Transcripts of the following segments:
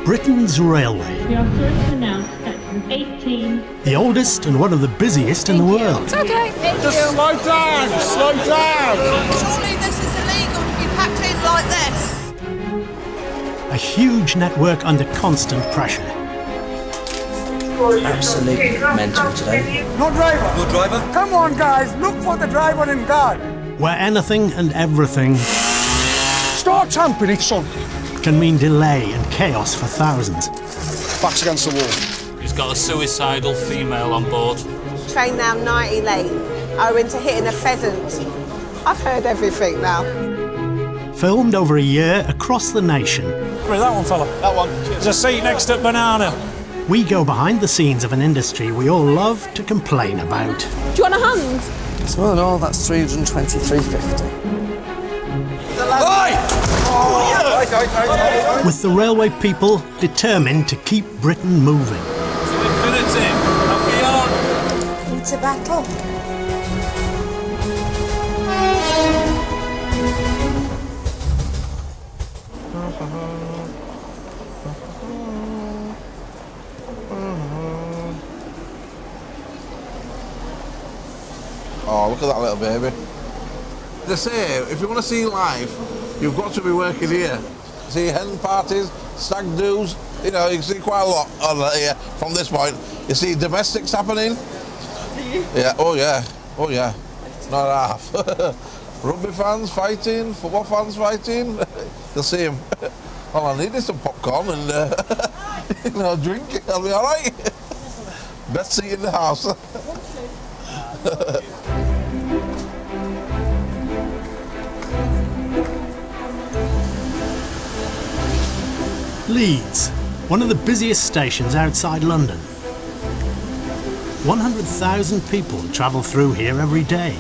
Britain's railway. We are sorry to announce section 18. The oldest and one of the busiest in the world. It's okay. Just slow down, slow down. Surely this is illegal to be packed in like this. A huge network under constant pressure. Absolutely mental today. No driver. No driver? Come on, guys, look for the driver in guard. Where anything and everything Start champing it, son. can mean delay and chaos for thousands. Backs against the wall. He's got a suicidal female on board. Train now 90 late, owing to hitting a pheasant. I've heard everything now. Filmed over a year across the nation. Right, that one, fella. That one. There's a seat next to banana. We go behind the scenes of an industry we all love to complain about. Do you want a hand? Well, no, that's 323.50. With the railway people determined to keep Britain moving. To infinity and beyond. Into battle. Oh, look at that little baby. They say, if you want to see life, you've got to be working here. See hen parties, stag do's, you know, you can see quite a lot on here from this point. You see domestics happening. Do you? Yeah, oh yeah, not half. Rugby fans fighting, football fans fighting. You'll see them. All I need is some popcorn and you know, drink. I'll be all right. Best seat in the house. Leeds, one of the busiest stations outside London. 100,000 people travel through here every day,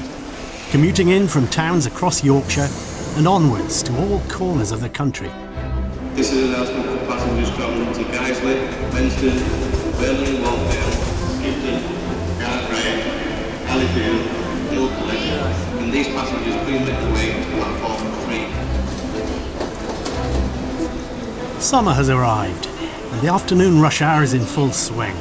commuting in from towns across Yorkshire and onwards to all corners of the country. This is an announcement for passengers travelling to Guiseley, Menston, Burnley, Waltham, Skipton, Gartride, Alleyfield, Ilkley, and these passengers please make their way to platform 3. Summer has arrived and the afternoon rush hour is in full swing.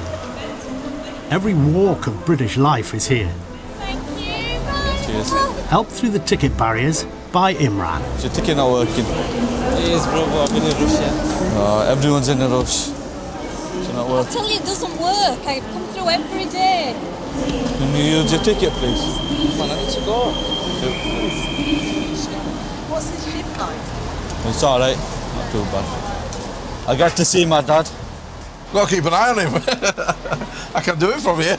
Every walk of British life is here. Thank you. Bye. Cheers. Helped through the ticket barriers by Imran. Is your ticket not working? It is, bro, I've been in a rush yet. Everyone's in a rush. It's not I working. tell you, it doesn't work. I come through every day. Can you use your ticket, please? Man, I need to go. What's this ship like? It's alright, not too bad. I got to see my dad. Got to keep an eye on him. I can do it from here.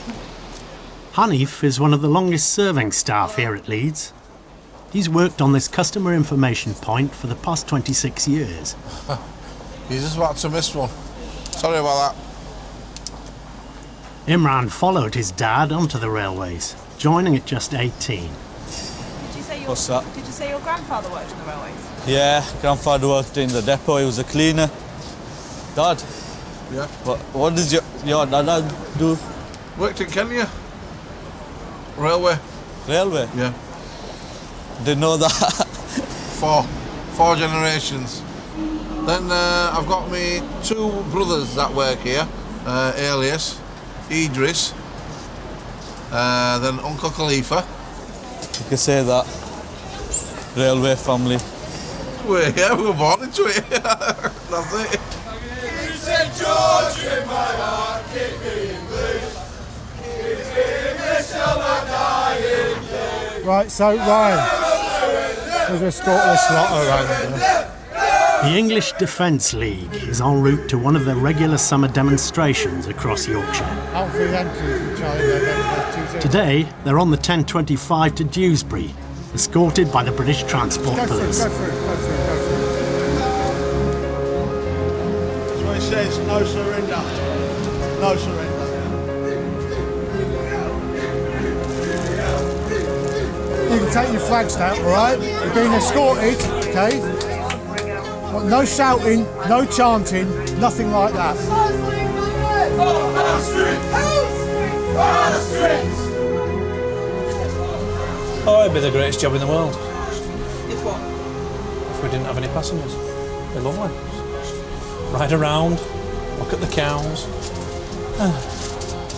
Hanif is one of the longest serving staff here at Leeds. He's worked on this customer information point for the past 26 years. You're just about to miss one. Sorry about that. Imran followed his dad onto the railways, joining at just 18. Did you say What's that? Did you say your grandfather worked on the railways? Yeah, grandfather worked in the depot, he was a cleaner. Dad, Yeah. what did your dad do? Worked in Kenya. Railway. Railway? Yeah. Didn't know that. Four generations. Then I've got me 2 brothers that work here. Alias, Idris, then Uncle Khalifa. You can say that. Railway family. We were born into it. That's it. Right, so Ryan, we'll just escort this lot around. The English Defence League is en route to one of their regular summer demonstrations across Yorkshire. Alfred entry from Charlie November 20. Today, they're on the 1025 to Dewsbury, escorted by the British Transport Go Police. through. That's what it says, no surrender. No surrender. You can take your flags down, all right? You're being escorted, okay? No shouting, no chanting, nothing like that. Oh, it'd be the greatest job in the world. If what? If we didn't have any passengers. It'd be lovely. Ride around, Look at the cows.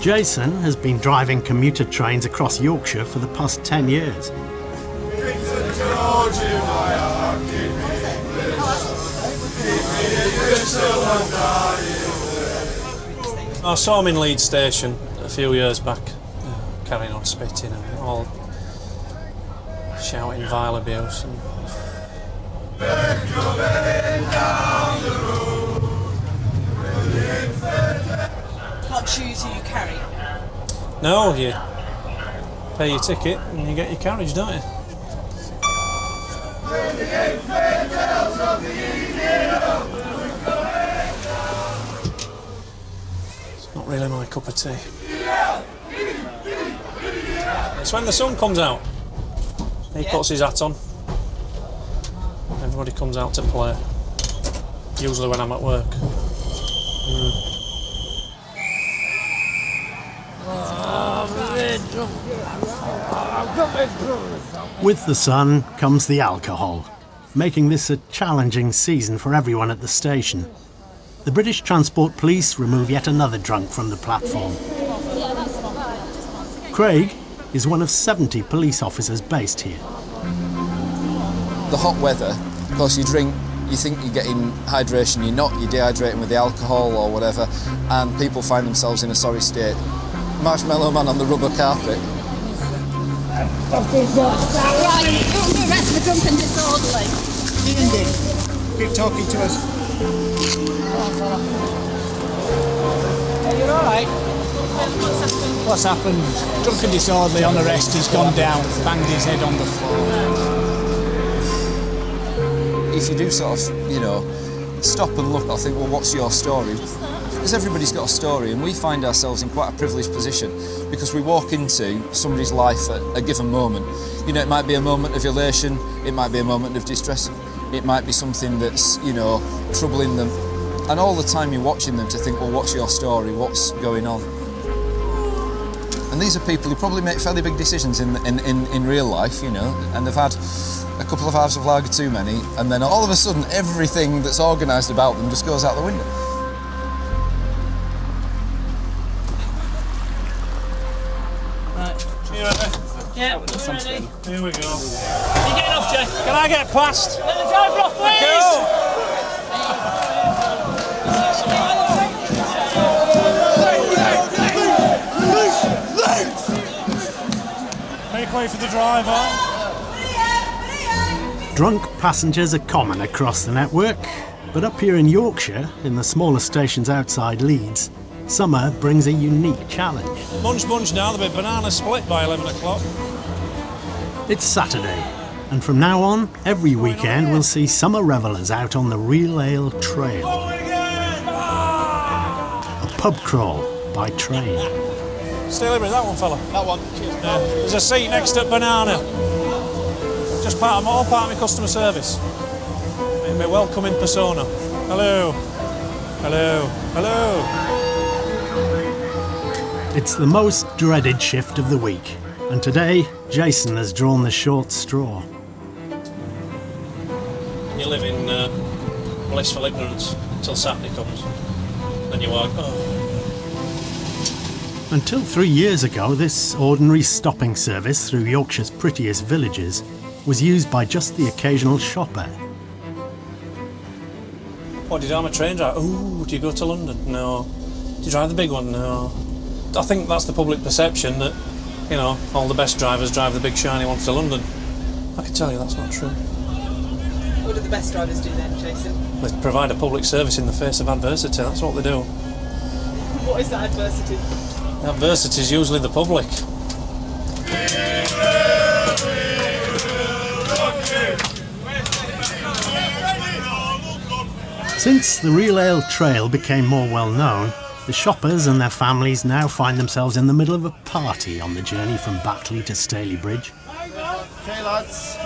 Jason has been driving commuter trains across Yorkshire for the past 10 years. I saw him in Leeds station a few years back, carrying on spitting and all shouting vile abuse. And Can't choose who you carry. no, you pay your ticket and you get your carriage, don't you? It's not really my cup of tea. It's when the sun comes out. He puts his hat on. Everybody comes out to play. Usually when I'm at work. With the sun comes the alcohol, making this a challenging season for everyone at the station. The British Transport Police remove yet another drunk from the platform. Craig is one of 70 police officers based here. The hot weather, of course you drink, you think you're getting hydration, you're not, you're dehydrating with the alcohol or whatever, and people find themselves in a sorry state. Marshmallow Man on the rubber carpet. Right, the rest of the drunken disorderly. Ian did. Keep talking to us. You're alright? What's happened? Drunken disorderly on arrest, he's gone down, banged his head on the floor. If you do sort of, you know, stop and look, I think, well, what's your story? Because everybody's got a story, and we find ourselves in quite a privileged position because we walk into somebody's life at a given moment. You know, it might be a moment of elation, it might be a moment of distress, it might be something that's, you know, troubling them. And all the time you're watching them to think, well, what's your story, what's going on? And these are people who probably make fairly big decisions in real life, you know, and they've had a couple of halves of lager too many, and then all of a sudden everything that's organised about them just goes out the window. You ready? Yeah, we're ready. Here we go. You getting off, Jay? Can I get past? Let the driver off, please! Make way for the driver. Drunk passengers are common across the network, but up here in Yorkshire, in the smaller stations outside Leeds, summer brings a unique challenge. Munch now, there'll be banana split by 11 o'clock. It's Saturday, and from now on, every weekend we'll see summer revellers out on the Real Ale Trail. A pub crawl by train. Stay liberty, that one, fella. That one. Yeah. There's a seat next to banana. Just all part of my customer service. Make me welcoming persona. Hello. Hello. Hello. It's the most dreaded shift of the week, and today Jason has drawn the short straw. You live in blissful ignorance until Saturday comes. Then you walk, oh. Until 3 years ago, this ordinary stopping service through Yorkshire's prettiest villages was used by just the occasional shopper. What, do you drive a train drive? Ooh, do you go to London? No. Do you drive the big one? No. I think that's the public perception that, you know, all the best drivers drive the big shiny ones to London. I can tell you that's not true. What do the best drivers do then, Jason? They provide a public service in the face of adversity, that's what they do. What is that adversity? Adversity is usually the public. Since the Real Ale Trail became more well known, the shoppers and their families now find themselves in the middle of a party on the journey from Batley to Stalybridge. Okay, lads.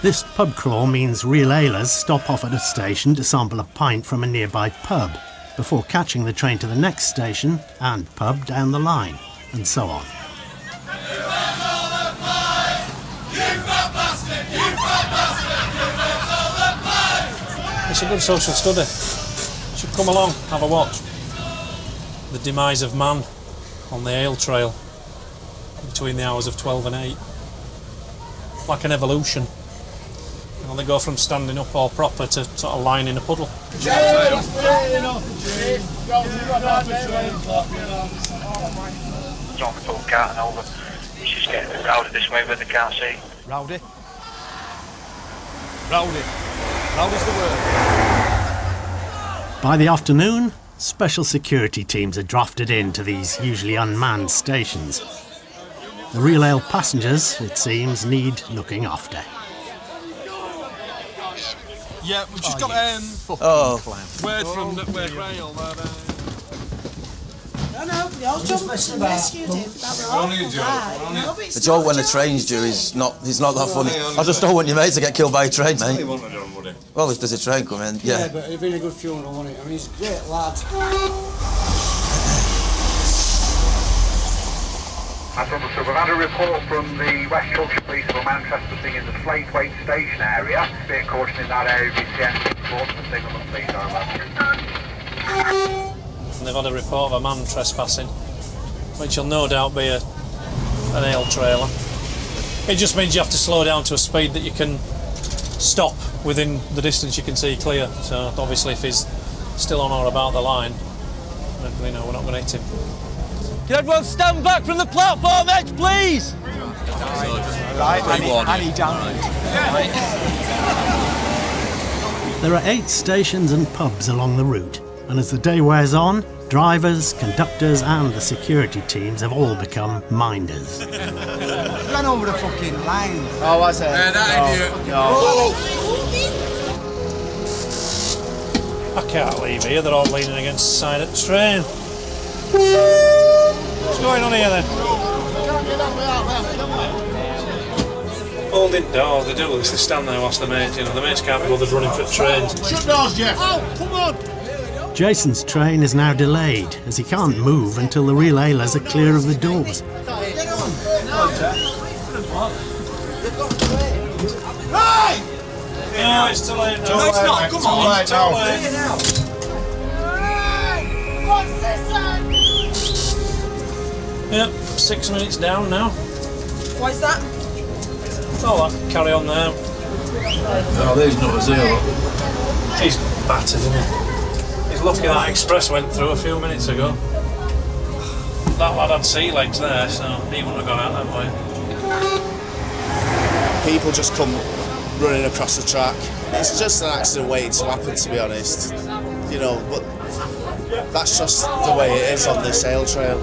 This pub crawl means real alers stop off at a station to sample a pint from a nearby pub before catching the train to the next station and pub down the line, and so on. It's a good social study. You should come along, have a watch. The demise of man on the ale trail between the hours of 12 and 8. Like an evolution. You know, they go from standing up all proper to sort of lying in a puddle. It's on the full cart and over. It's just getting a bit rowdy this way, but they can't see. Rowdy? Rowdy. Rowdy's the word. By the afternoon, special security teams are drafted into these usually unmanned stations. The real ale passengers, it seems, need looking after. Yeah, we've just got word from Network Rail that... No, we all jumped and rescued him. That was awful bad. The joke when the train's due is not that funny. I just don't want your mate to get killed by a train, mate. Well, if there's a train coming, yeah. Yeah, but it'd been a good funeral, wouldn't it? I mean, he's a great lad. So we've had a report from the West Yorkshire Police of a man trespassing in the Flaithwaite station area. A bit of caution in that area, BCN report from the signal of police, over. And they've had a report of a man trespassing, which will no doubt be an ale trailer. It just means you have to slow down to a speed that you can stop within the distance you can see clear. So obviously if he's still on or about the line, you know, we're not going to hit him. Can everyone stand back from the platform edge, please? Annie down. There are 8 stations and pubs along the route, and as the day wears on, drivers, conductors and the security teams have all become minders. Ran over the fucking line. Oh, was it? Yeah, that idiot. I can't leave here, they're all leaning against the side of the train. What's going on here then? Holding doors, they do this, they stand there whilst the mates, you know, the mates can't be bothered running for trains. Shut doors, Jeff. Oh, come on. Jason's train is now delayed as he can't move until the real alers are clear of the doors. Hey! No, it's too late now. No, it's not. Come on. It's too late. What's this one? Yep, 6 minutes down now. Why is that? Oh, that carry on now. Oh, these nutters here. He's battered, isn't he? He's lucky that express went through a few minutes ago. That lad had sea legs there, so he wouldn't have gone out that way. People just come running across the track. It's just an accident waiting to happen, to be honest. You know, but that's just the way it is on this ale trail.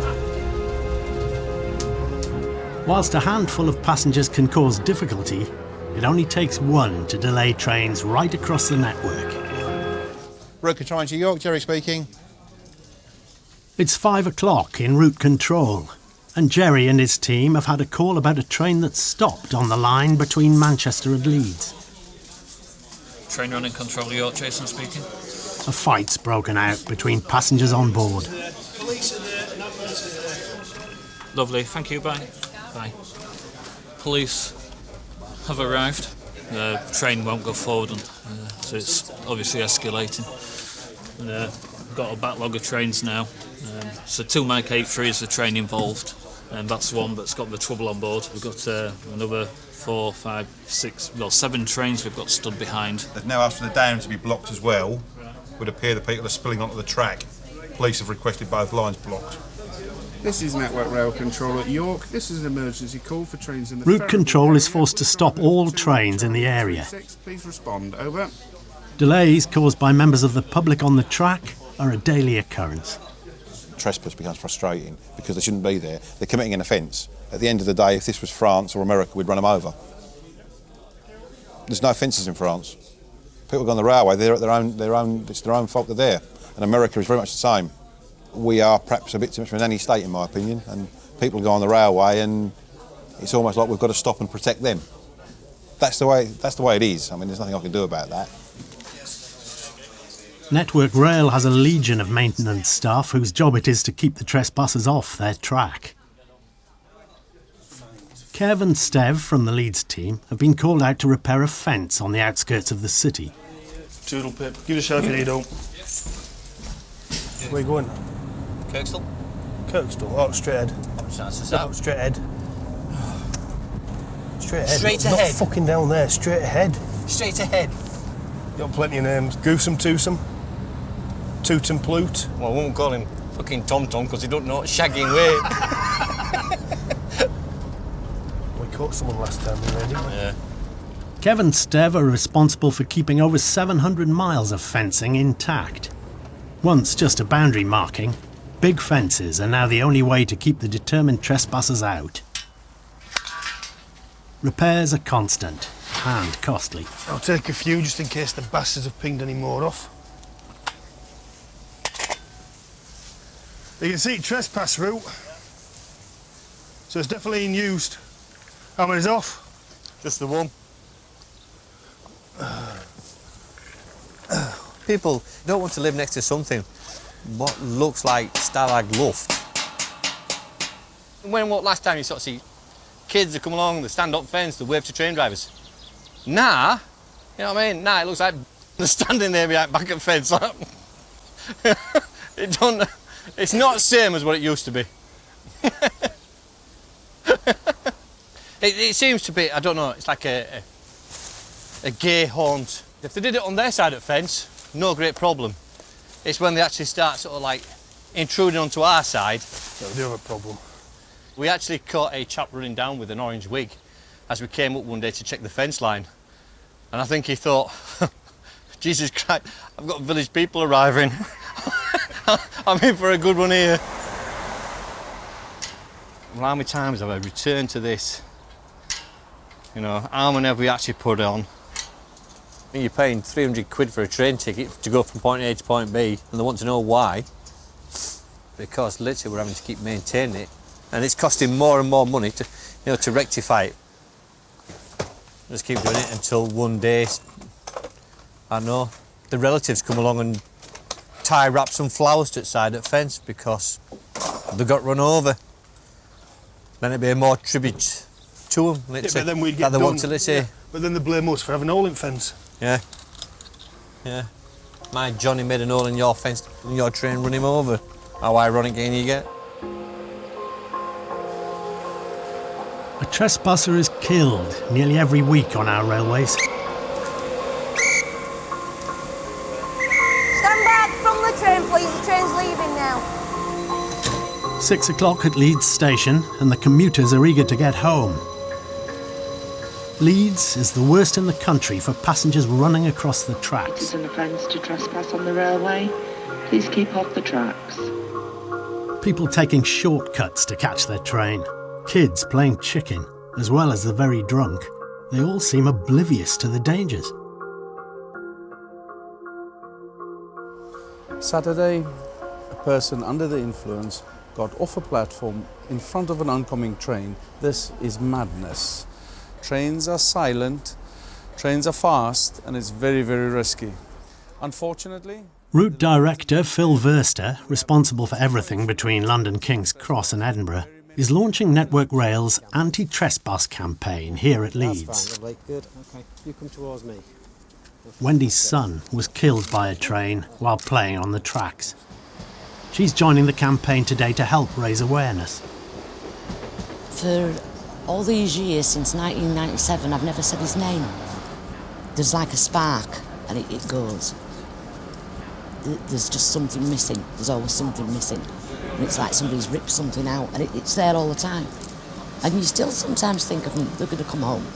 Whilst a handful of passengers can cause difficulty, it only takes one to delay trains right across the network. Road Control to York, Jerry speaking. It's 5 o'clock in route control, and Jerry and his team have had a call about a train that's stopped on the line between Manchester and Leeds. Train running control York, Jason speaking. A fight's broken out between passengers on board. Lovely, thank you, bye. Bye. Police have arrived. The train won't go forward, so it's obviously escalating. We've got a backlog of trains now. So 2 Mike 83 is the train involved, and that's the one that's got the trouble on board. We've got another 4, 5, 6, well 7 trains we've got stood behind. They've now asked for the down to be blocked as well. It would appear the people are spilling onto the track. Police have requested both lines blocked. This is Network Rail Control at York. This is an emergency call for trains in the Route control is forced to stop all trains in the area. Please respond. Over. Delays caused by members of the public on the track are a daily occurrence. Trespass becomes frustrating because they shouldn't be there. They're committing an offence. At the end of the day, if this was France or America, we'd run them over. There's no offences in France. People go on the railway, they're at it's their own fault they're there. And America is very much the same. We are perhaps a bit too much of an nanny state, in my opinion, and people go on the railway and it's almost like we've got to stop and protect them. That's the way it is. I mean, there's nothing I can do about that. Network Rail has a legion of maintenance staff whose job it is to keep the trespassers off their track. Kev and Stev from the Leeds team have been called out to repair a fence on the outskirts of the city. Toodle pip. Give it a shout if you need help. Where you going? Kirkstall. Kirkstall? Oh, straight ahead. No, straight ahead. Straight ahead. Straight Not ahead? fucking down there, straight ahead. Straight ahead. You got plenty of names. Goosum Twosome. Toot and Plute. Well, I won't call him fucking Tom Tom because he don't know what shagging way. We caught someone last time, didn't we? Yeah. Kev and Stev are responsible for keeping over 700 miles of fencing intact. Once just a boundary marking, big fences are now the only way to keep the determined trespassers out. Repairs are constant and costly. I'll take a few just in case the bastards have pinged any more off. You can see trespass route, so it's definitely in used. How many's off? Just the one. People don't want to live next to something what looks like Stalag Luft. When last time you sort of see kids that come along, they stand up fence, they wave to train drivers? Nah, you know what I mean? Nah, it looks like they're standing there behind back at fence. It's not the same as what it used to be. It seems to be, I don't know, it's like a gay haunt. If they did it on their side of the fence, no great problem. It's when they actually start sort of like intruding onto our side. Yeah, we do have a problem. We actually caught a chap running down with an orange wig as we came up one day to check the fence line. And I think he thought, Jesus Christ, I've got village people arriving. I'm in for a good one here. Well, how many times have I returned to this? You know, how many have we actually put on? You're paying 300 quid for a train ticket to go from point A to point B, and they want to know why. Because literally we're having to keep maintaining it, and it's costing more and more money to, you know, to rectify it. Just keep doing it until one day, I don't know, the relatives come along and tie wrap some flowers to the side of the fence because they got run over. Then it'd be a more tribute to them, literally, yeah, but then we'd get that they done. want to, let's say. Yeah. But then they blame us for having a hole in fence. Yeah. Yeah. My Johnny made an hole in your fence and your train run him over. How ironic can you get? A trespasser is killed nearly every week on our railways. Stand back from the train, please. The train's leaving now. 6 o'clock at Leeds station and the commuters are eager to get home. Leeds is the worst in the country for passengers running across the tracks. It is an offence to trespass on the railway. Please keep off the tracks. People taking shortcuts to catch their train. Kids playing chicken, as well as the very drunk. They all seem oblivious to the dangers. Saturday, a person under the influence got off a platform in front of an oncoming train. This is madness. Trains are silent, trains are fast, and it's very, very risky. Unfortunately... Route Director Phil Verster, responsible for everything between London King's Cross and Edinburgh, is launching Network Rail's anti-trespass campaign here at Leeds. That's fine, lovely. Good. Okay, you come towards me. Wendy's son was killed by a train while playing on the tracks. She's joining the campaign today to help raise awareness. For all these years, since 1997, I've never said his name. There's like a spark, and it goes. There's just something missing. There's always something missing. And it's like somebody's ripped something out, and it's there all the time. And you still sometimes think of them, they're going to come home.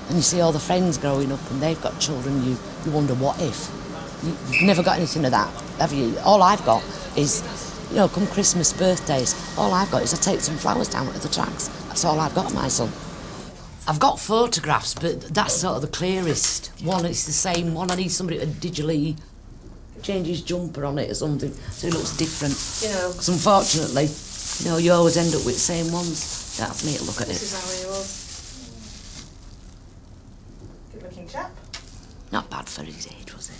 And you see all the friends growing up, and they've got children, you wonder, what if? You've never got anything of that, have you? All I've got is, you know, come Christmas, birthdays, all I've got is I take some flowers down at the tracks. That's all I've got, my son. I've got photographs, but that's sort of the clearest one. It's the same one. I need somebody to digitally change his jumper on it or something so it looks different. You know. Because unfortunately, you know, you always end up with the same ones. That's me to look at it. This is how he was. Good looking chap. Not bad for his age, was it?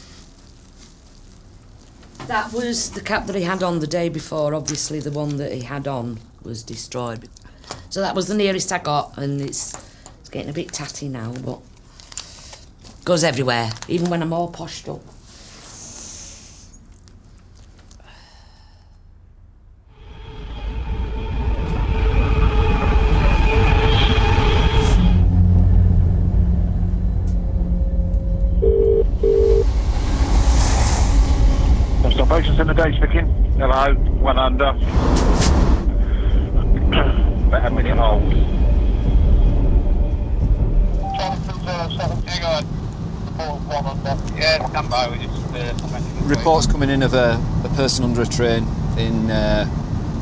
That was the cap that he had on the day before. Obviously, the one that he had on was destroyed. So that was the nearest I got, and it's getting a bit tatty now, but Goes everywhere, even when I'm all poshed up. Stop Ocean in the day speaking. Hello, 1 under. About a minute hold. Yeah, stand by. Reports coming in of a person under a train in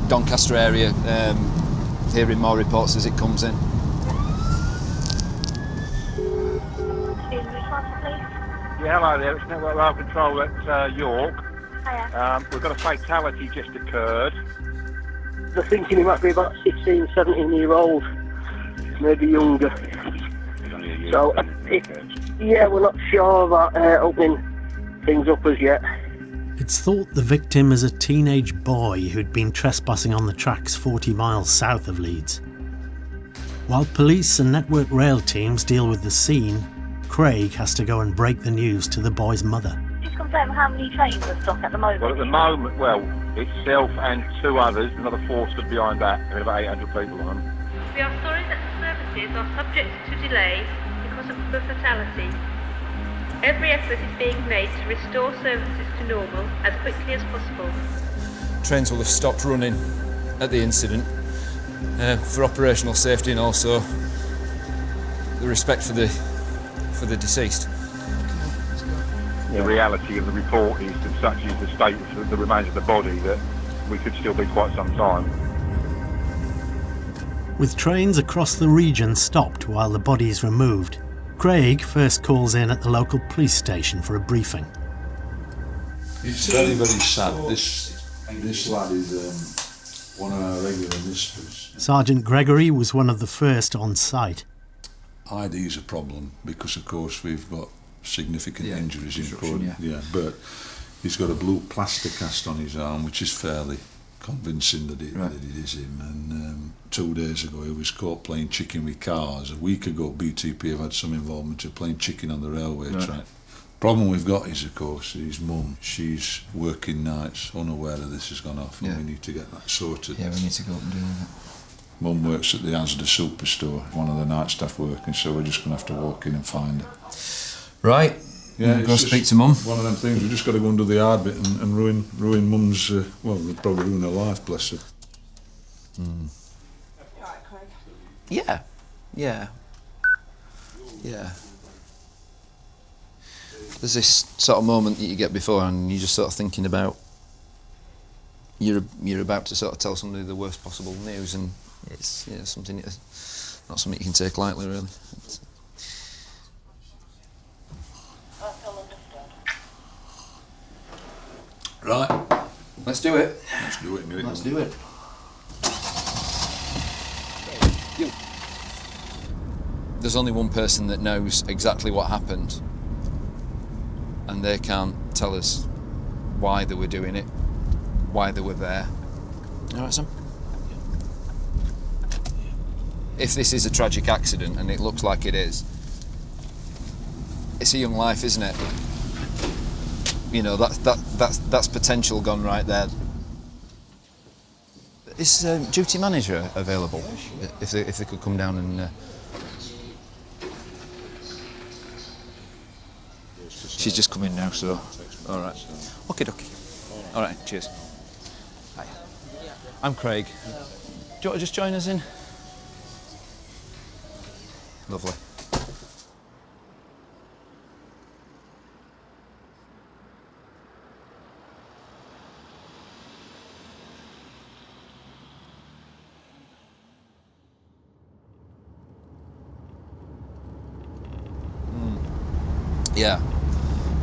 Doncaster area. Hearing more reports as it comes in. Yeah, hello there. It's Network Rail Control at York. We've got a fatality just occurred. They're thinking he might be about 16, 17-year-old, maybe younger. So, yeah, we're not sure about opening things up as yet. It's thought the victim is a teenage boy who'd been trespassing on the tracks 40 miles south of Leeds. While police and Network Rail teams deal with the scene, Craig has to go and break the news to the boy's mother. Just confirm how many trains are stopped at the moment. Well, at the moment, itself and 2 others, another 4 stood behind that, and about 800 people on them. We are sorry that the services are subject to delay because of the fatality. Every effort is being made to restore services to normal as quickly as possible. Trains will have stopped running at the incident for operational safety and also the respect for the deceased. The reality of the report is that such is the state of the remains of the body that we could still be quite some time. With trains across the region stopped while the body is removed, Craig first calls in at the local police station for a briefing. It's very, very sad. This lad is one of our regular visitors. Sergeant Gregory was one of the first on site. ID is a problem because, of course, we've got significant injuries in court. But he's got a blue plaster cast on his arm, which is fairly convincing that it is him. And 2 days ago, he was caught playing chicken with cars. A week ago, BTP have had some involvement of playing chicken on the railway track. Problem we've got is, of course, his mum. She's working nights, unaware of this has gone off, and we need to get that sorted. Yeah, we need to go up and do that. Mum works at the Asda superstore, one of the night staff working, so we're just going to have to walk in and find her. Right. Yeah, go speak to Mum. One of them things, we've just got to go and do the hard bit and ruin Mum's, we'll probably ruin her life, bless her. Yeah. There's this sort of moment that you get before and you're just sort of thinking about you're about to sort of tell somebody the worst possible news, and it's something not something you can take lightly, really. Right. Let's do it. Let's do it, Let's do it. There's only one person that knows exactly what happened, and they can't tell us why they were doing it, why they were there. All right, Sam? If this is a tragic accident, and it looks like it is, it's a young life, isn't it? You know, that's potential gone right there. Is duty manager available? If they could come down and... She's just come in now, so... All right. Okie dokie. All right, cheers. Hi. I'm Craig. Do you want to just join us in? Lovely.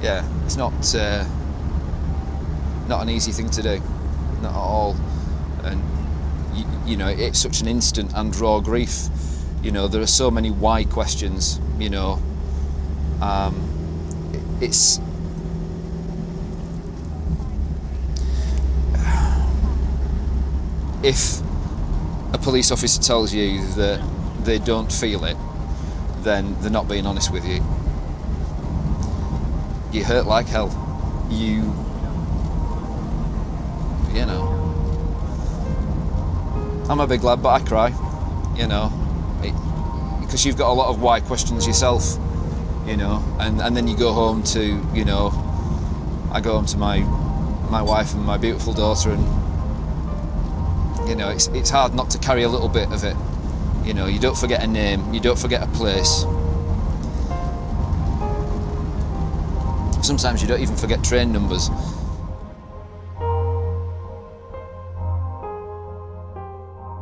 Yeah, it's not an easy thing to do, not at all. And you know, it's such an instant and raw grief. You know, there are so many why questions. You know, it's if a police officer tells you that they don't feel it, then they're not being honest with you. You hurt like hell. You know. I'm a big lad, but I cry, you know, because you've got a lot of why questions yourself, you know, and then you go home to, you know, I go home to my wife and my beautiful daughter, and, you know, it's hard not to carry a little bit of it. You know, you don't forget a name, you don't forget a place. Sometimes you don't even forget train numbers.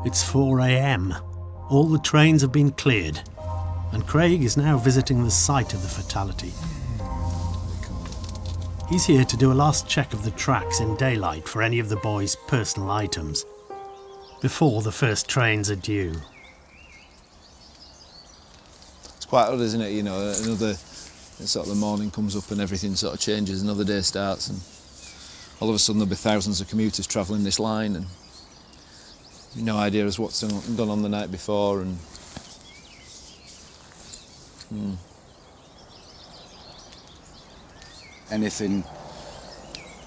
It's 4 a.m. All the trains have been cleared, and Craig is now visiting the site of the fatality. He's here to do a last check of the tracks in daylight for any of the boys' personal items, before the first trains are due. It's quite odd, isn't it? You know, another sort of the morning comes up and everything sort of changes, another day starts, and all of a sudden there'll be thousands of commuters travelling this line, and no idea as what's gone on the night before, and anything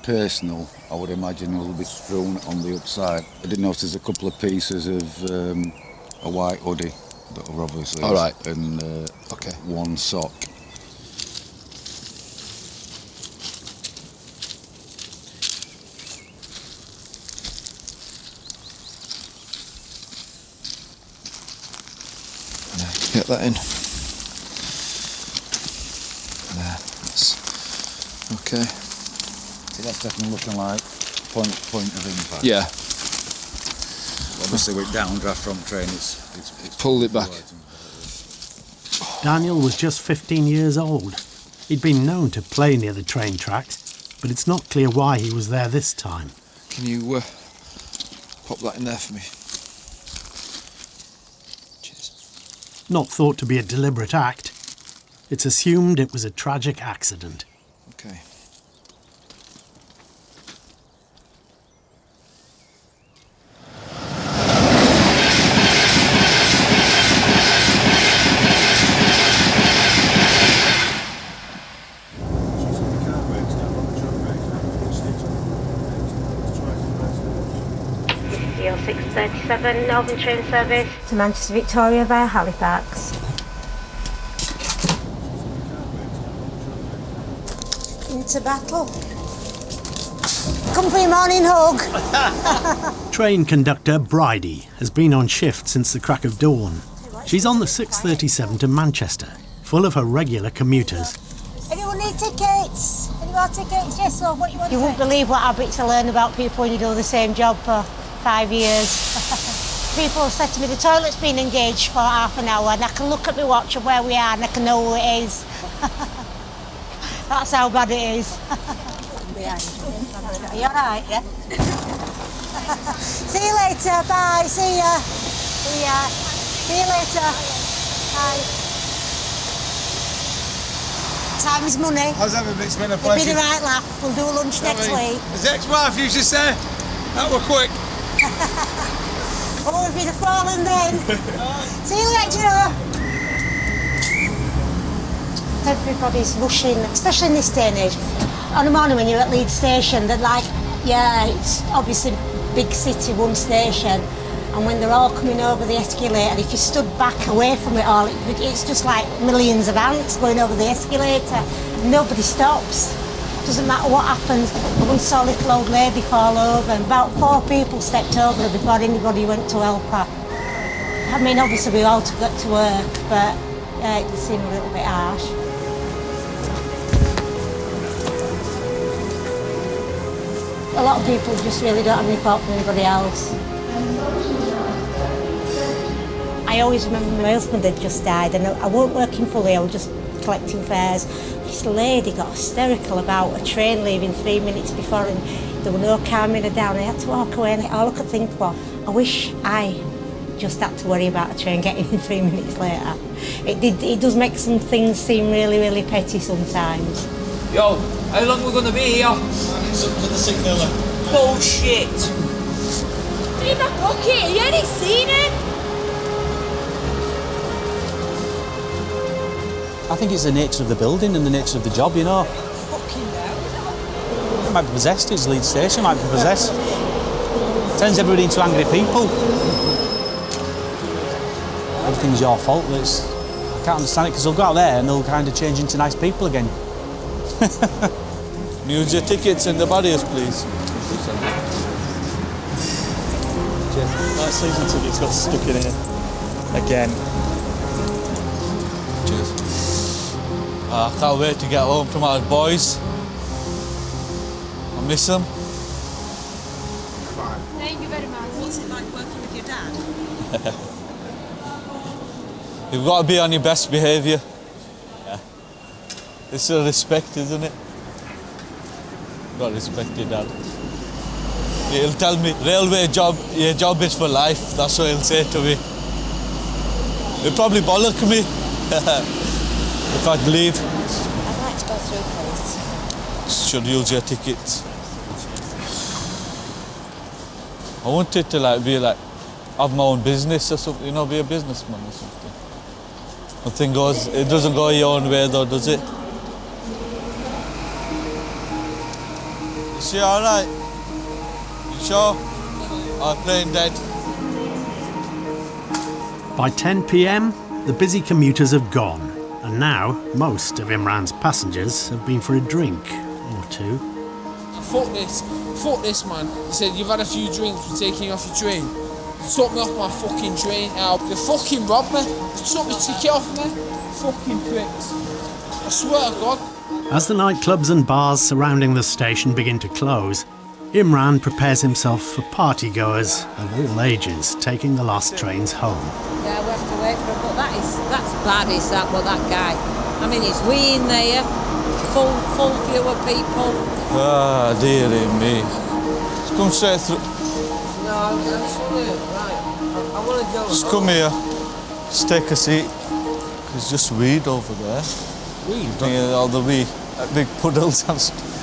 personal, I would imagine, will be strewn on the upside. I did notice a couple of pieces of a white hoodie that are obviously, all right, and okay, one sock. Get that in. There, that's okay. See, that's definitely looking like point of impact. Yeah. Obviously with downdraft from train, it's pulled it back. Daniel was just 15 years old. He'd been known to play near the train tracks, but it's not clear why he was there this time. Can you pop that in there for me? Not thought to be a deliberate act. It's assumed it was a tragic accident. Okay. Deal 637, Northern train service to Manchester Victoria via Halifax. Into battle. Come for your morning hug. Train conductor Bridie has been on shift since the crack of dawn. She's on the 6:37 to Manchester, full of her regular commuters. Anyone need tickets? Any more tickets? Yes, or what you want? You won't believe what habits I learn about people when you do the same job for 5 years. People have said to me the toilet's been engaged for half an hour, and I can look at my watch and where we are and I can know who it is. That's how bad it is. Are you alright, yeah? See you later, bye, see ya. See ya. See you later. Bye. Time is money. How's everything? It's been a It's pleasure. been a right laugh. We'll do a lunch next week. His ex-wife used to say, that were quick. Oh, if you'd have fallen then. See you later. Everybody's rushing, especially in this day and age. On a morning when you're at Leeds station, they're like, yeah, it's obviously big city, one station, and when they're all coming over the escalator, if you stood back away from it all, it's just like millions of ants going over the escalator. Nobody stops. Doesn't matter what happens. I once saw a little old lady fall over, and about 4 people stepped over her before anybody went to help her. I mean, obviously we all got to work, but it did seem a little bit harsh. A lot of people just really don't have any thought for anybody else. I always remember my husband had just died, and I wasn't working fully, I was just collecting fares. This lady got hysterical about a train leaving 3 minutes before, and there were no calming her down. I had to walk away, and all I could think was, I wish I just had to worry about a train getting in 3 minutes later. It does make some things seem really, really petty sometimes. Yo, how long are we going to be here? It's up to the signaller. Bullshit! Leave that bucket, you ain't seen it? I think it's the nature of the building and the nature of the job, you know. might be possessed. It's Leeds Station, might be possessed. Turns everybody into angry people. Everything's your fault. I can't understand it because they'll go out there and they'll kind of change into nice people again. Use your tickets and the barriers, please. That season ticket's got stuck in here. Again. Cheers. I can't wait to get home to my boys. I miss them. Thank you very much. What's it like working with your dad? You've got to be on your best behaviour. Yeah. It's a respect, isn't it? Got to respect your dad. He'll tell me, railway job, your job is for life. That's what he'll say to me. He'll probably bollock me if I'd leave. I'd like to go through, please. Should use your tickets. I wanted to have my own business or something, you know, be a businessman or something. Nothing goes, it doesn't go your own way though, does it? Is she alright? You sure? I'm playing dead. By 10 p.m, the busy commuters have gone, and now most of Imran's passengers have been for a drink or two. Fuck this, man. He said, you've had a few drinks, we're taking you off your train. You took me off my fucking train now. You fucking robbed me. You took my ticket off me. Fucking pricks. I swear to God. As the nightclubs and bars surrounding the station begin to close, Imran prepares himself for party-goers of all ages taking the last trains home. Yeah, we have to wait for him, but that's bad, is that, what that guy? I mean, it's we in there, full view of people. Ah, dearie me. Just come straight through. No, I'm sorry, right. I want to go. Just come here. Just take a seat. There's just weed over there. Weed? Yeah, all the wee big puddles and stuff.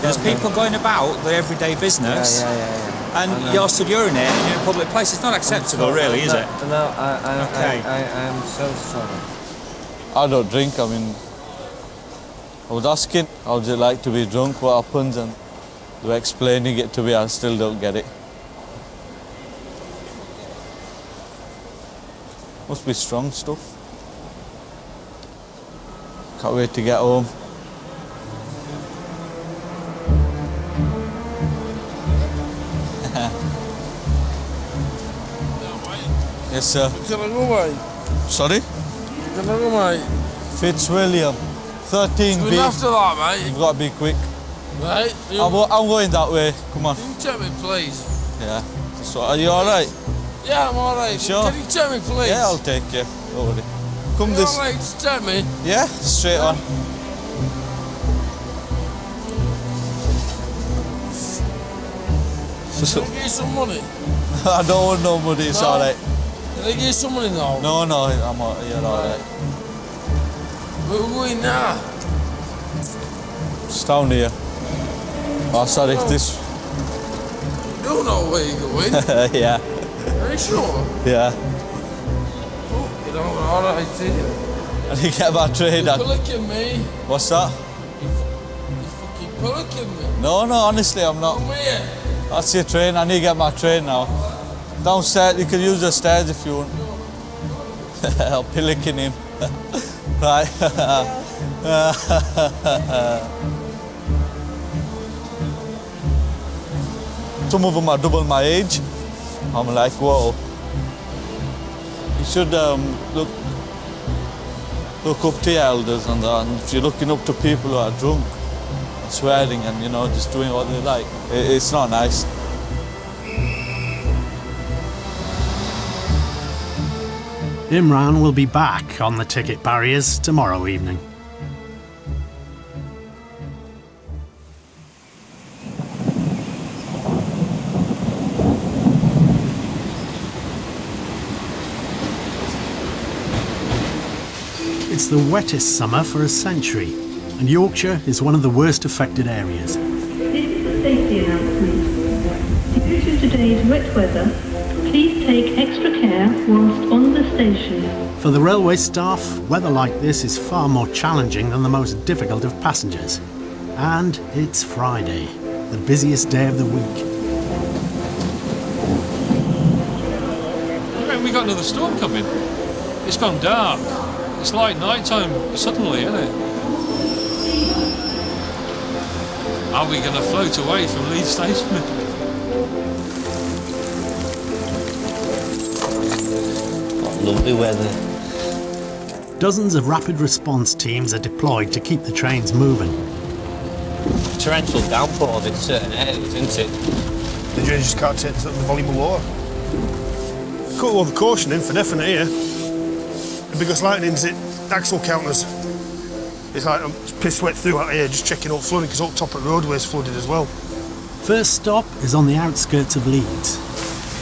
There's people going about their everyday business. Yeah. And you're stood urinating in a public place. It's not acceptable, really, is it? No, Okay. I'm so sorry. I don't drink, I mean, I was asking, how would you like to be drunk, what happens, and they were explaining it to me, I still don't get it. Must be strong stuff. Can't wait to get home. Yes, sir. Can I go, mate? Sorry? Can I go, mate? Fitzwilliam, 13B. Good after that, mate. You've got to be quick. Right? I'm going that way. Come on. Can you take me, please? Yeah. So, are you all right? Yeah, I'm all right. Sure. Can you take me, please? Yeah, I'll take you. Don't worry. Come You this. all right to take me? Yeah, straight on. Can I give you some money? I don't want no money. It's No? all right. Can I give you some money now? No, I'm all, you're all right. Where are we going now? It's down here. Oh, sorry. Oh. This. You don't know where you're going. Yeah. Are you sure? Yeah. Oh, you know, all right, do you? I didn't get my train. You're pulling me. What's that? You're fucking pulling me. No, honestly, I'm not. Come here. That's your train. I need to get my train now. Downstairs, you can use the stairs if you want. I'll pillicking him. Right. Some of them are double my age. I'm like, whoa. You should look up to your elders and that. And if you're looking up to people who are drunk and swearing and, you know, just doing what they like, it's not nice. Imran will be back on the ticket barriers tomorrow evening. It's the wettest summer for a century, and Yorkshire is one of the worst affected areas. This is a safety announcement. Due to today's wet weather, please take extra care whilst on the station. For the railway staff, weather like this is far more challenging than the most difficult of passengers. And it's Friday. the busiest day of the week. We got another storm coming. It's gone dark. It's like night time suddenly, isn't it? Are we going to float away from Leeds Station? Lovely weather. Dozens of rapid response teams are deployed to keep the trains moving. Torrential downpours in certain areas, isn't it? The drainage just can't take the volume of water. Cut all the caution in for definite here. And because lightning's it, axle counters. It's like I'm piss wet through out here just checking all flooding because all top of the roadway's flooded as well. First stop is on the outskirts of Leeds.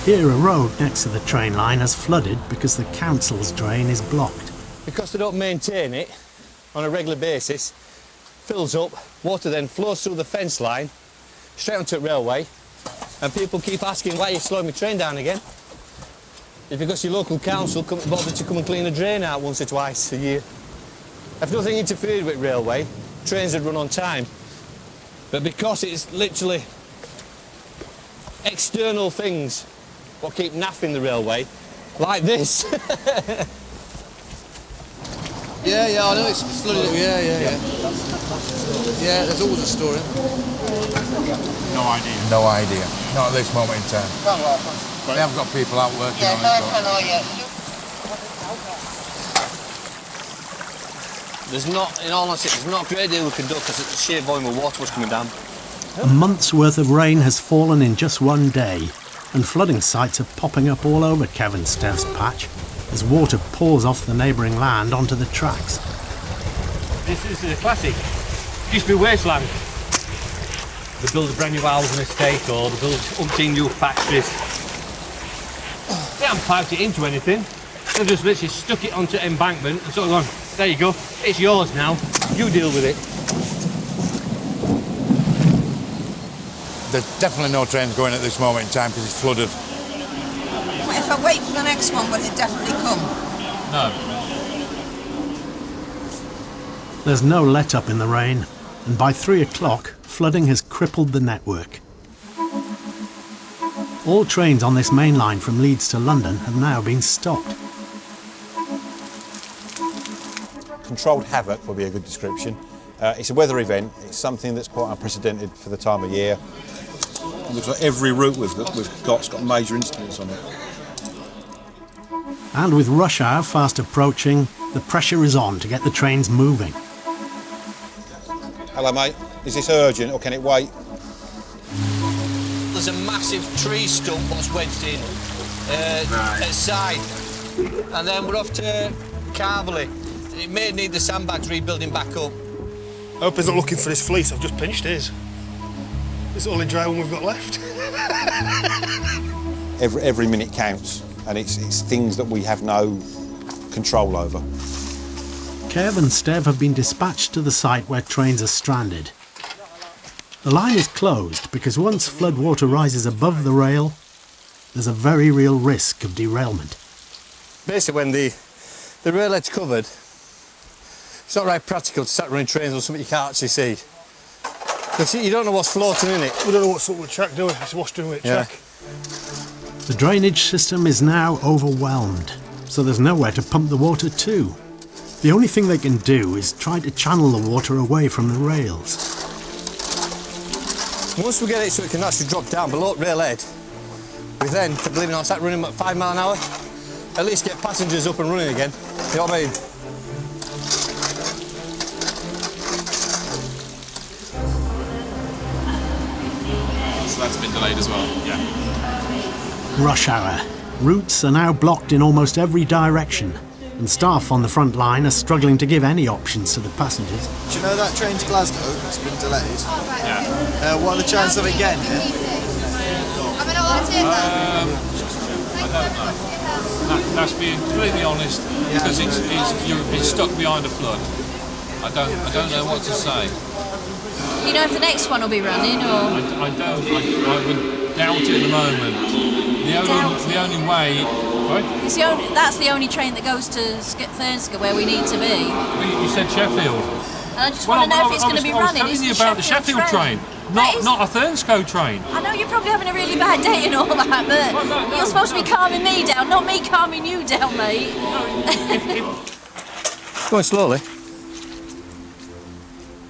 Here a road next to the train line has flooded because the council's drain is blocked. Because they don't maintain it on a regular basis, fills up, water then flows through the fence line, straight onto the railway, and people keep asking why you're slowing my train down again. It's because your local council couldn't bother to come and clean a drain out once or twice a year. If nothing interfered with railway, trains would run on time. But because it's literally external things what keep naffing the railway, like this. Yeah, I know it's flooded. Yeah. Yeah, there's always a story. No idea. Not at this moment in time. They have got people out working on it. There's not, in all honesty, there's not a great deal we can do because the sheer volume of water was coming down. A month's worth of rain has fallen in just one day, and flooding sites are popping up all over Kevin Stev's patch as water pours off the neighbouring land onto the tracks. This is a classic. It used to be wasteland. They build a brand new house and estate, or they build umpteen new factories. They haven't piped it into anything. They've just literally stuck it onto embankment and sort of gone, there you go, it's yours now, you deal with it. There's definitely no trains going at this moment in time because it's flooded. What if I wait for the next one, will it definitely come? No. There's no let-up in the rain, and by 3 o'clock, flooding has crippled the network. All trains on this main line from Leeds to London have now been stopped. Controlled havoc would be a good description. It's a weather event. It's something that's quite unprecedented for the time of year. It looks like every route we've got's got major incidents on it. And with rush hour fast approaching, the pressure is on to get the trains moving. Hello, mate. Is this urgent or can it wait? There's a massive tree stump that's wedged in at the side, and then we're off to Carverley. It may need the sandbags rebuilding back up. I hope he's not looking for his fleece. I've just pinched his. It's the only dry one we've got left. Every minute counts, and it's things that we have no control over. Kev and Stev have been dispatched to the site where trains are stranded. The line is closed because once floodwater rises above the rail, there's a very real risk of derailment. Basically, when the railhead's covered, it's not very practical to start running trains on something you can't actually see. Because you don't know what's floating in it. We don't know what sort of track, do we? It's washed in with track. The drainage system is now overwhelmed, so there's nowhere to pump the water to. The only thing they can do is try to channel the water away from the rails. Once we get it so it can actually drop down below railhead, we then, believe it or not, start running at 5 miles an hour. At least get passengers up and running again. You know what I mean? So that's been delayed as well? Yeah. Rush hour. Routes are now blocked in almost every direction, and staff on the front line are struggling to give any options to the passengers. Do you know that train to Glasgow that's been delayed? Yeah. What are the chances of it getting here? I don't know. That's being completely honest, because you've been stuck behind a flood. I don't know what to say. You know if the next one will be running, or? I would doubt it at the moment. The only way... Right? That's the only train that goes to Thurnscoe where we need to be. You said Sheffield. And I just want to know if it's going to be running. I was telling you about the Sheffield train. Not a Thurnscoe train. I know you're probably having a really bad day and all that, but you're supposed to be calming me down, not me calming you down, mate. Going slowly.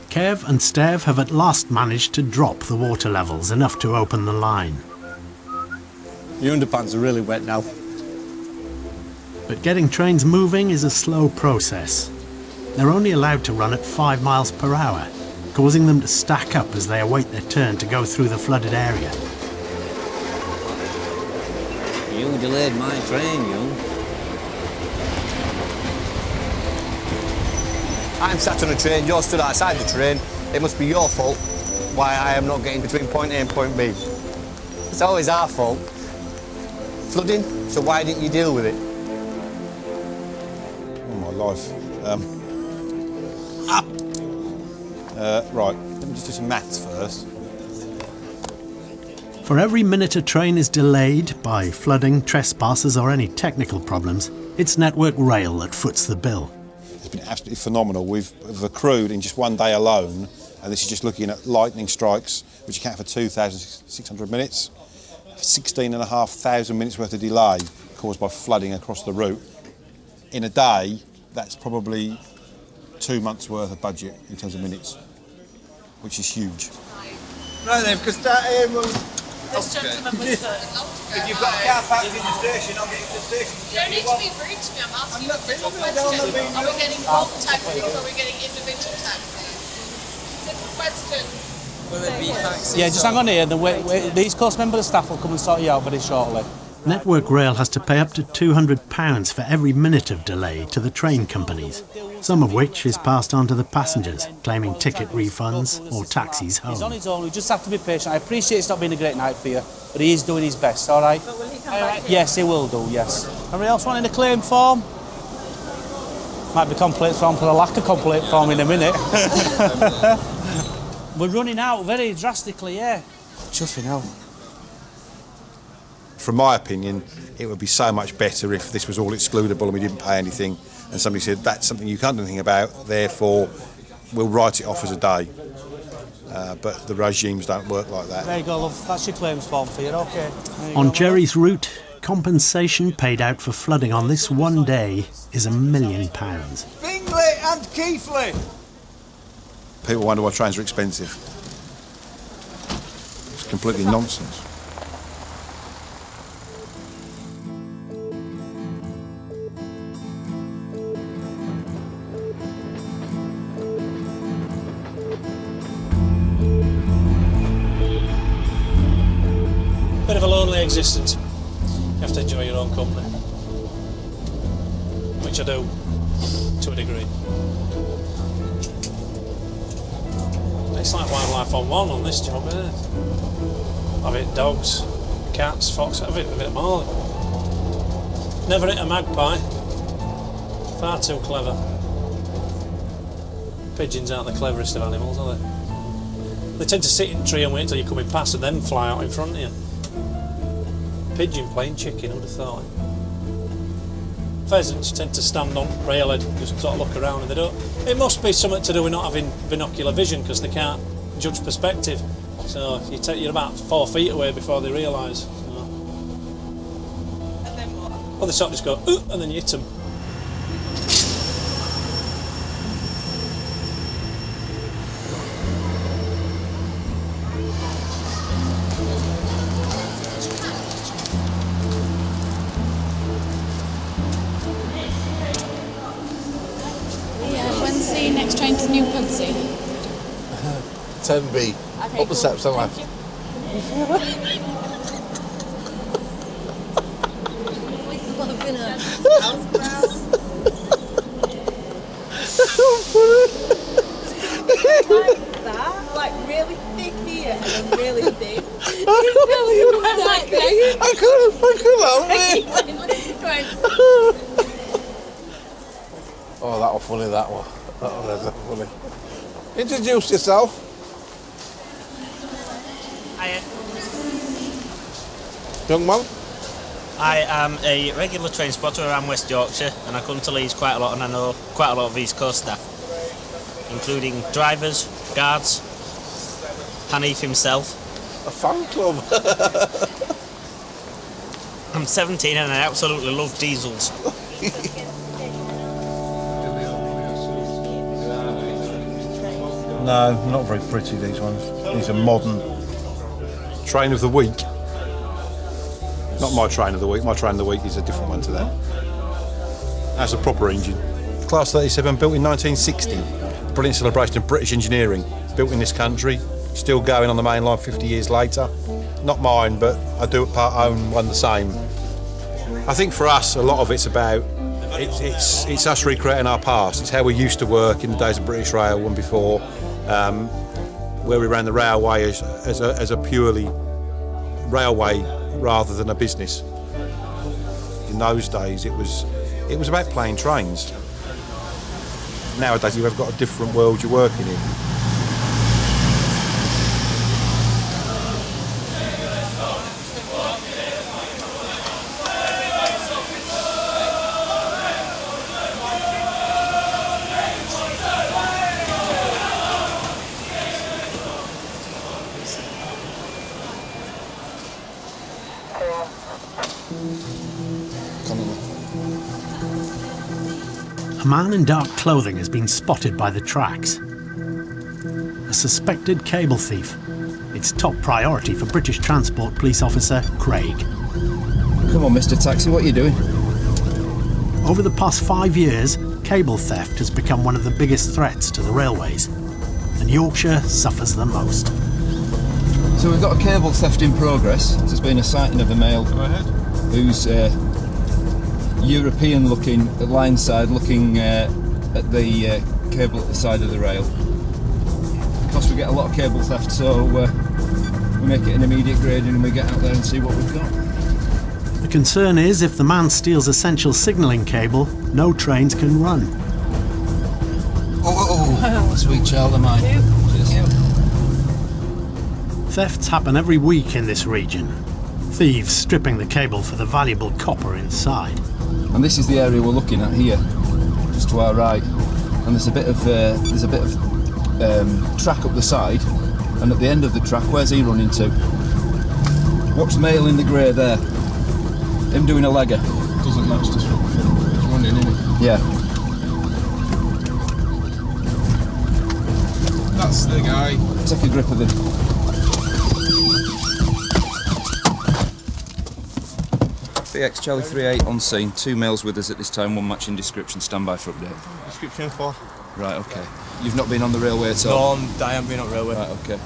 Kev and Stev have at last managed to drop the water levels enough to open the line. Your underpants are really wet now. But getting trains moving is a slow process. They're only allowed to run at 5 miles per hour, causing them to stack up as they await their turn to go through the flooded area. You delayed my train, you. I'm sat on a train, you're stood outside the train. It must be your fault why I am not getting between point A and point B. It's always our fault. Flooding, so why didn't you deal with it? Oh, my life. Right, let me just do some maths first. For every minute a train is delayed by flooding, trespassers or any technical problems, it's Network Rail that foots the bill. It's been absolutely phenomenal. We've accrued in just one day alone, and this is just looking at lightning strikes, which account for 2,600 minutes, 16,500 minutes worth of delay caused by flooding across the route. In a day, that's probably 2 months' worth of budget in terms of minutes, which is huge. Right then, because that This gentleman was if you've got a car parked in the station, I'll get you to the station. You don't need to be rude to me, I'm asking you a simple question. Are we getting bulk taxis or are we getting individual taxis? Simple question. Yeah, just hang on here. The East Coast member of staff will come and sort you out very shortly. Network Rail has to pay up to £200 for every minute of delay to the train companies, some of which is passed on to the passengers, claiming ticket refunds or taxis home. He's on his own, we just have to be patient. I appreciate it's not been a great night for you, but he is doing his best, all right? But will he come back? Yes, he will do, yes. Anybody else wanting a claim form? Might be complaint form for the lack of complaint form in a minute. We're running out very drastically, yeah. Chuffing out. From my opinion, it would be so much better if this was all excludable and we didn't pay anything, and somebody said, that's something you can't do anything about, therefore we'll write it off as a day. But the regimes don't work like that. There you go, love. That's your claims form for you, okay. On Jerry's route, compensation paid out for flooding on this one day is £1 million. Bingley and Keithley. People wonder why trains are expensive. It's completely nonsense. Bit of a lonely existence. You have to enjoy your own company. Which I do, to a degree. It's like wildlife on one on this job, isn't it? I've hit dogs, cats, foxes, I've hit a bit of them all. Never hit a magpie. Far too clever. Pigeons aren't the cleverest of animals, are they? They tend to sit in a tree and wait till you're coming past and then fly out in front of you. Pigeon playing chicken, who'd have thought? Pheasants tend to stand on railhead and just sort of look around and they don't. It must be something to do with not having binocular vision because they can't judge perspective. So you're about 4 feet away before they realise. So. And then what? Well, they sort of just go, ooh, and then you hit them. When's the next train to New Pudsey? 10B. Okay, Up the steps and left. Like really thick here and then really thin. I couldn't help it. Oh, that was funny, that one. That was funny. Introduce yourself. Hiya. Young man? I am a regular train spotter around West Yorkshire and I come to Leeds quite a lot and I know quite a lot of East Coast staff, including drivers, guards, Hanif himself. A fan club. I'm 17 and I absolutely love diesels. No, not very pretty, these ones. These are modern. Train of the week. Not my train of the week. My train of the week is a different one to that. That's a proper engine. Class 37, built in 1960. Brilliant celebration of British engineering. Built in this country. Still going on the main line 50 years later. Not mine, but I do part own one the same. I think for us, a lot of it's about it's us recreating our past. It's how we used to work in the days of British Rail and before, where we ran the railway as a purely railway rather than a business. In those days, it was about playing trains. Nowadays, you've got a different world you're working in. A man in dark clothing has been spotted by the tracks. A suspected cable thief. It's top priority for British Transport Police Officer Craig. Come on, Mr. Taxi, what are you doing? Over the past 5 years, cable theft has become one of the biggest threats to the railways, and Yorkshire suffers the most. So we've got a cable theft in progress. There's been a sighting of a male who's European-looking, at line side, looking at the cable at the side of the rail. Because we get a lot of cable theft, so we make it an immediate grading and we get out there and see what we've got. The concern is if the man steals essential signalling cable, no trains can run. Oh, sweet child of mine. Thefts happen every week in this region. Thieves stripping the cable for the valuable copper inside. And this is the area we're looking at here, just to our right. And there's a bit of track up the side, and at the end of the track, where's he running to? Watch the male in the grey there. Him doing a legger. Doesn't match description. He's running, isn't he? Yeah. That's the guy. Take a grip of him. BX Charlie 38 on scene. 2 males with us at this time. 1 matching description. Stand by for update. Description 4. Right. Okay. You've not been on the railway at all. No, I haven't been on railway. Right. Okay.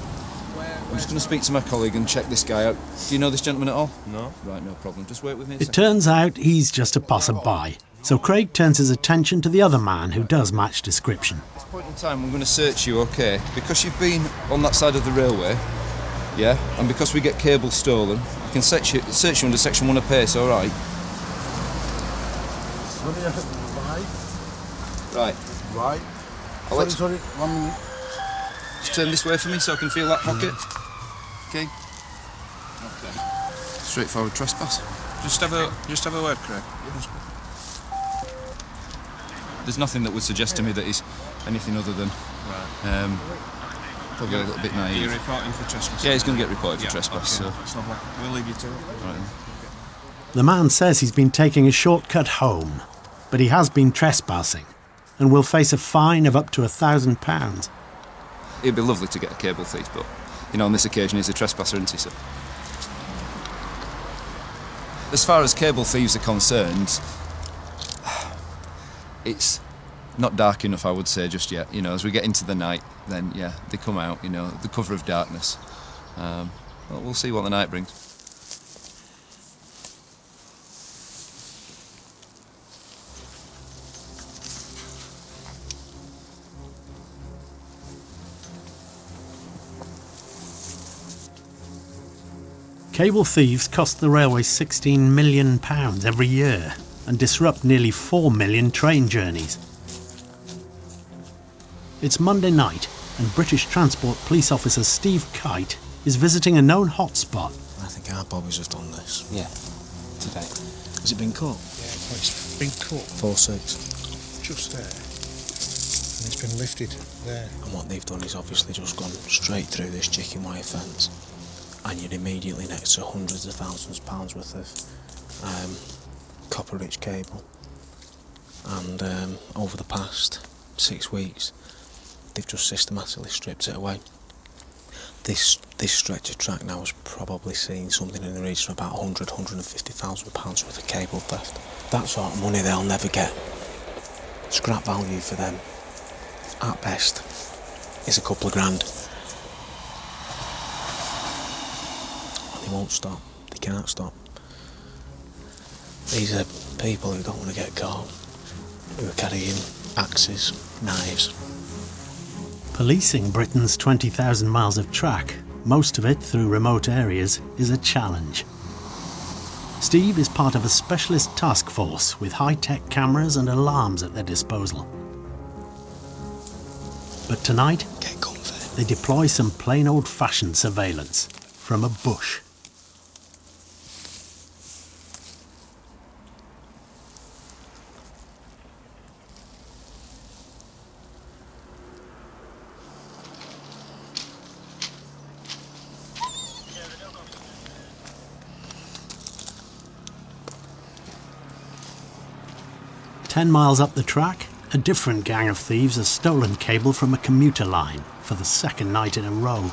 I'm just going to speak to my colleague and check this guy out. Do you know this gentleman at all? No. Right. No problem. Just wait with me a It second. turns out he's just a passerby, so Craig turns his attention to the other man who does match description. At this point in time, I'm going to search you, okay? Because you've been on that side of the railway, yeah? And because we get cable stolen, I can search you under section 1 of pace, all right? Right. Right. Sorry. 1 minute. Just turn this way for me so I can feel that pocket. Okay. Okay. Straightforward trespass. Just have a word, Craig. There's nothing that would suggest to me that he's anything other than probably a little bit naive. You're reporting for trespass. Yeah, he's going to get reported for trespass. Okay. So It's lovely. We'll leave you to it. right. The man says he's been taking a shortcut home, but he has been trespassing and will face a fine of up to £1,000. It'd be lovely to get a cable thief, but you know, on this occasion he's a trespasser, isn't he? So, as far as cable thieves are concerned, it's not dark enough, I would say, just yet. You know, as we get into the night, then yeah, they come out. You know, the cover of darkness. Well, we'll see what the night brings. Cable thieves cost the railway £16 million every year and disrupt nearly 4 million train journeys. It's Monday night and British Transport Police Officer Steve Kite is visiting a known hotspot. I think our Bobby's just done this. Yeah, today. Has it been caught? Yeah, it's been caught. 4-6. Just there. And it's it's been lifted there. And what they've done is obviously just gone straight through this chicken wire fence, and you're immediately next to hundreds of thousands of pounds worth of copper-rich cable. And over the past 6 weeks, they've just systematically stripped it away. This stretch of track now has probably seen something in the region of about 150,000 pounds worth of cable theft. That sort of money they'll never get. Scrap value for them, at best, is a couple of grand. And they won't stop. They can't stop. These are people who don't want to get caught, who are carrying axes, knives. Policing Britain's 20,000 miles of track, most of it through remote areas, is a challenge. Steve is part of a specialist task force with high-tech cameras and alarms at their disposal. But tonight, they deploy some plain old-fashioned surveillance from a bush. "10 miles up the track, a different gang of thieves has stolen cable from a commuter line for the second night in a row.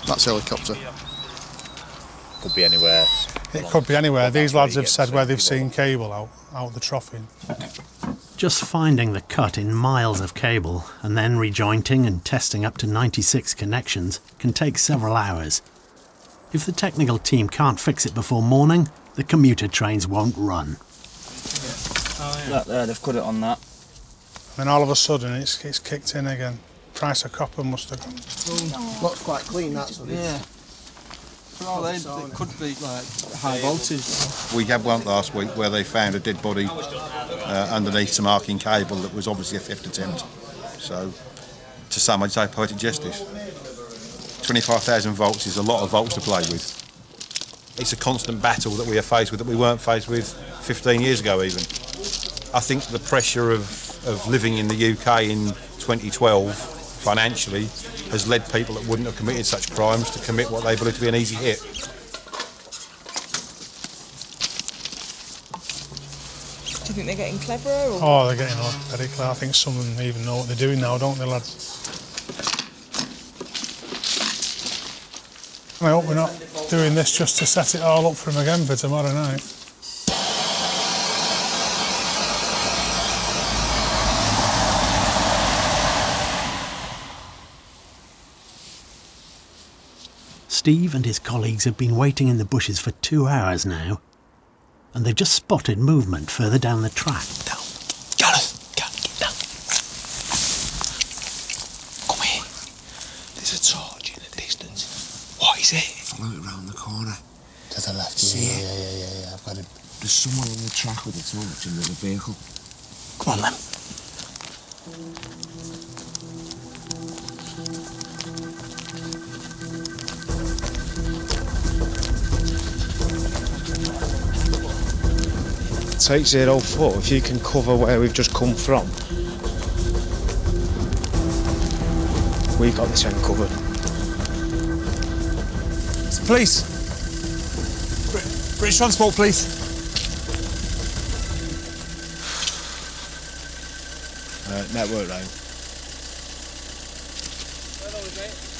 That's helicopter. Could be anywhere. It could be anywhere. These lads have said where they've seen cable out the troughing. Just finding the cut in miles of cable and then rejointing and testing up to 96 connections can take several hours. If the technical team can't fix it before morning, the commuter trains won't run. That there, they've cut it on that. Then all of a sudden it's kicked in again. Price of copper must have gone. Looks quite clean, that. Yeah. Well, they could be like high voltage. We had one last week where they found a dead body underneath some arcing cable that was obviously a theft attempt. So, to some, I'd say poetic justice. 25,000 volts is a lot of volts to play with. It's a constant battle that we are faced with that we weren't faced with 15 years ago even. I think the pressure of living in the UK in 2012 financially has led people that wouldn't have committed such crimes to commit what they believe to be an easy hit. Do you think they're getting cleverer? Or? Oh, they're getting very clever. I think some of them even know what they're doing now, don't they, lads? I hope we're not doing this just to set it all up for them again for tomorrow night. Steve and his colleagues have been waiting in the bushes for 2 hours now, and they've just spotted movement further down the track. Down. Gareth, get down. Come here. There's a torch in the distance. What is it? Follow it round the corner. To the left. See it? Yeah. I've got it. There's someone on the track with a torch and there's a vehicle. Come on then. Take 04, if you can cover where we've just come from. We've got this end covered. Police! British Transport, please. Network rail.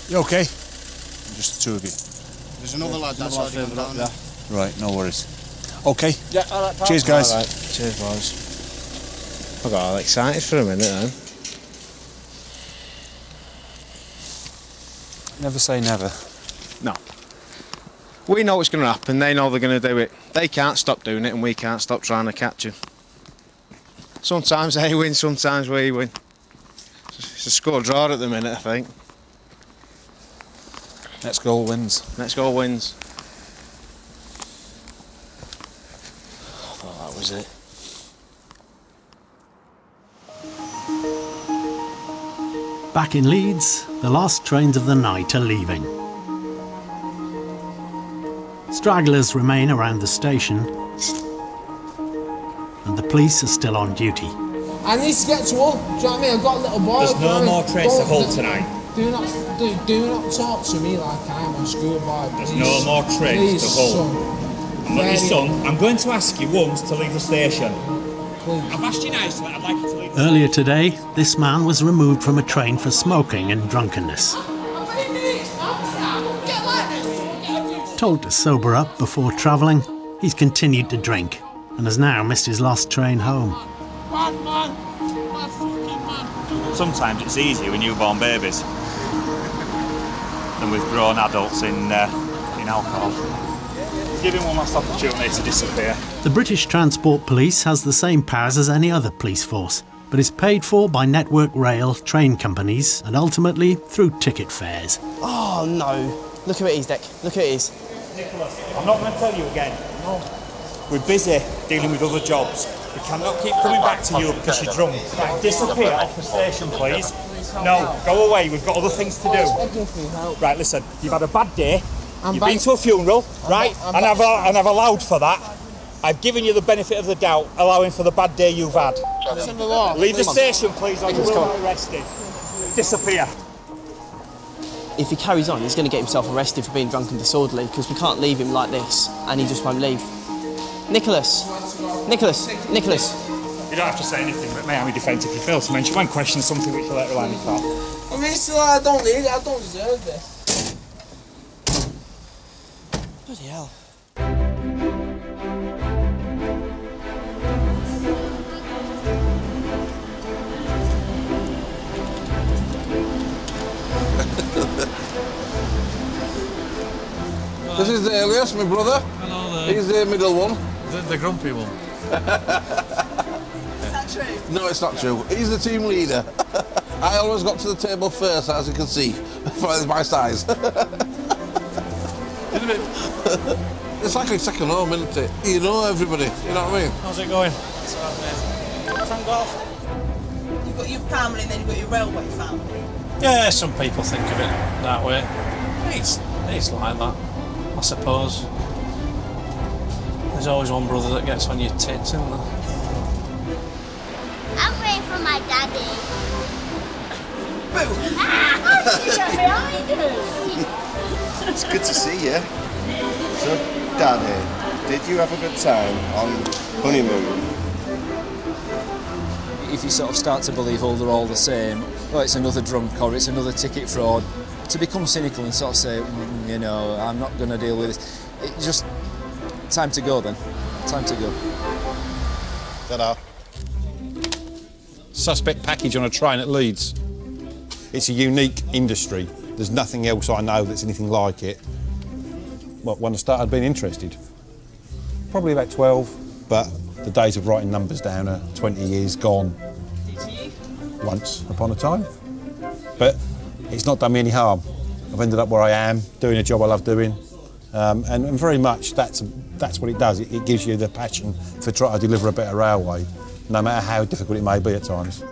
You okay? Just the two of you. There's another lad that's already gone down there. Right, no worries. Okay. Yeah, all right, pal. Cheers, guys. All right. Cheers, boys. I got all excited for a minute then. Never say never. No. We know what's going to happen, they know they're going to do it. They can't stop doing it and we can't stop trying to catch them. Sometimes they win, sometimes we win. It's a score draw at the minute, I think. Next goal wins. Next goal wins. I thought that was it. Back in Leeds, the last trains of the night are leaving. Stragglers remain around the station, and the police are still on duty. I need to get to Hull. Do you know what I mean? I've got a little boy. There's no more trains to Hull tonight. Do not talk to me like I'm a schoolboy. There's no more trains to Hull. I'm not your son. I'm going to ask you once to leave the station. Please. I've asked you nicely. I'd like you to leave. Earlier today, this man was removed from a train for smoking and drunkenness. Told to sober up before travelling, he's continued to drink and has now missed his last train home. Sometimes it's easier with newborn babies than with grown adults in alcohol. Give him one last opportunity to disappear. The British Transport Police has the same powers as any other police force, but is paid for by Network Rail train companies and ultimately through ticket fares. Oh no! Look who it is, Dick. Look who it is. Nicholas, I'm not going to tell you again. No. We're busy dealing with other jobs. We cannot keep coming back to you because you're drunk. Right, disappear off the station, please. No, go away. We've got other things to do. Right, listen. You've had a bad day. You've been to a funeral, right? And I've allowed for that. I've given you the benefit of the doubt, allowing for the bad day you've had. Leave the station, please, or you will be arrested. Disappear. If he carries on, he's going to get himself arrested for being drunk and disorderly because we can't leave him like this and he just won't leave. Nicholas! Nicholas! Nicholas! You don't have to say anything, but may I be defend if you fail to mention one question something which will let rely on your part. I mean, still, I don't need it. I don't deserve this. Bloody hell. This is the alias, my brother. Hello there. He's the middle one. The grumpy one. Is that true? No, it's not true. He's the team leader. I always got to the table first, as you can see, for my size. Isn't it? It's like a second home, isn't it? You know everybody, you know what I mean? How's it going? From golf. You've got your family and then you've got your railway family. Yeah, some people think of it that way. It's like that, I suppose. There's always one brother that gets on your tits, isn't there? I'm waiting for my daddy. It's good to see you. So, Daddy, did you have a good time on honeymoon? If you sort of start to believe, oh, they're all the same, oh, it's another drunk or it's another ticket fraud, to become cynical and sort of say, you know, I'm not going to deal with this, it's just time to go then. Time to go. Ta-da. Suspect package on a train at Leeds. It's a unique industry. There's nothing else I know that's anything like it. Well, when I started being interested, probably about 12, but the days of writing numbers down are 20 years gone. Once upon a time. But it's not done me any harm. I've ended up where I am, doing a job I love doing, and very much that's what it does. It gives you the passion for trying to deliver a better railway, no matter how difficult it may be at times.